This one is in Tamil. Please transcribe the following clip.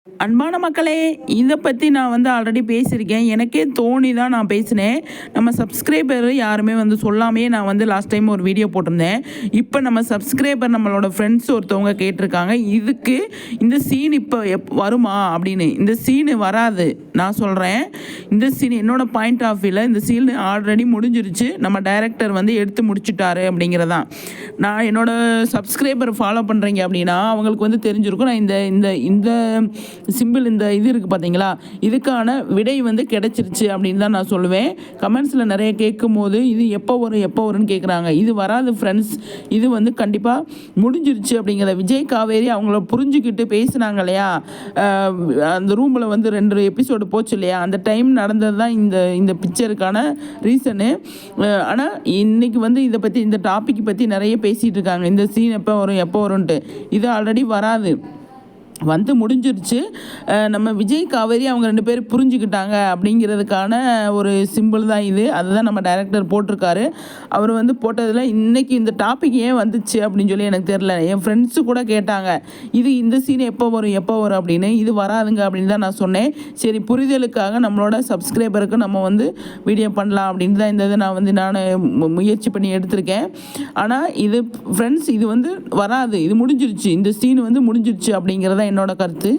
அன்பான மக்களே, இதை பற்றி நான் வந்து ஆல்ரெடி பேசியிருக்கேன். எனக்கே தோணி தான் நான் பேசினேன். நம்ம சப்ஸ்கிரைபர் யாருமே வந்து சொல்லாமையே நான் வந்து லாஸ்ட் டைம் ஒரு வீடியோ போட்டிருந்தேன். இப்போ நம்ம சப்ஸ்கிரைபர் நம்மளோட ஃப்ரெண்ட்ஸ் ஒருத்தவங்க கேட்டிருக்காங்க, இதுக்கு இந்த சீன் இப்போ வருமா அப்படின்னு. இந்த சீனு வராது. நான் சொல்கிறேன், இந்த சீன் என்னோட பாயிண்ட் ஆஃப் வியூவில் இந்த சீன் ஆல்ரெடி முடிஞ்சிருச்சு. நம்ம டைரக்டர் வந்து எடுத்து முடிச்சுட்டாரு அப்படிங்கிறதான். நான் என்னோட சப்ஸ்கிரைபர் ஃபாலோ பண்ணுறீங்க அப்படின்னா அவங்களுக்கு வந்து தெரிஞ்சிருக்கும். நான் இந்த இந்த இந்த சிம்பிள் இந்த இது இருக்குது பார்த்தீங்களா, இதுக்கான விடை வந்து கிடைச்சிருச்சு அப்படின்னு தான் நான் சொல்லுவேன். கமெண்ட்ஸில் நிறைய கேட்கும் போது இது எப்போ வரும்னு கேட்குறாங்க. இது வராது ஃப்ரெண்ட்ஸ், இது வந்து கண்டிப்பாக முடிஞ்சிருச்சு அப்படிங்கிற. விஜய் காவேரி அவங்கள புரிஞ்சுக்கிட்டு பேசுனாங்க இல்லையா, அந்த ரூமில் வந்து 2 எபிசோடு போச்சு இல்லையா, அந்த டைம் நடந்தது தான் இந்த பிக்சருக்கான ரீசனு. ஆனால் இன்றைக்கி வந்து இதை பற்றி இந்த டாபிக் பற்றி நிறைய பேசிகிட்டு இருக்காங்க. இந்த சீன் எப்போ வரும்ன்ட்டு. இது ஆல்ரெடி வராது, வந்து முடிஞ்சிருச்சு. நம்ம விஜய் காவேரி அவங்க 2 பேர் புரிஞ்சுக்கிட்டாங்க அப்படிங்கிறதுக்கான ஒரு சிம்பிள் தான் இது. அதுதான் நம்ம டைரக்டர் போட்டிருக்காரு. அவர் வந்து போட்டதில் இன்றைக்கி இந்த டாபிக் ஏன் வந்துச்சு அப்படின்னு சொல்லி எனக்கு தெரில. என் ஃப்ரெண்ட்ஸு கூட கேட்டாங்க, இந்த சீன் எப்போ வரும் அப்படின்னு. இது வராதுங்க அப்படின்னு தான் நான் சொன்னேன். சரி, புரிதலுக்காக நம்மளோட சப்ஸ்கிரைபருக்கு நம்ம வந்து வீடியோ பண்ணலாம் அப்படின்னு தான் இந்த இதை நான் முயற்சி பண்ணி எடுத்திருக்கேன். ஆனால் இது ஃப்ரெண்ட்ஸ், இது வந்து வராது, இது முடிஞ்சிருச்சு, இந்த சீன் வந்து முடிஞ்சிருச்சு அப்படிங்கிறத என்னோட கருத்து.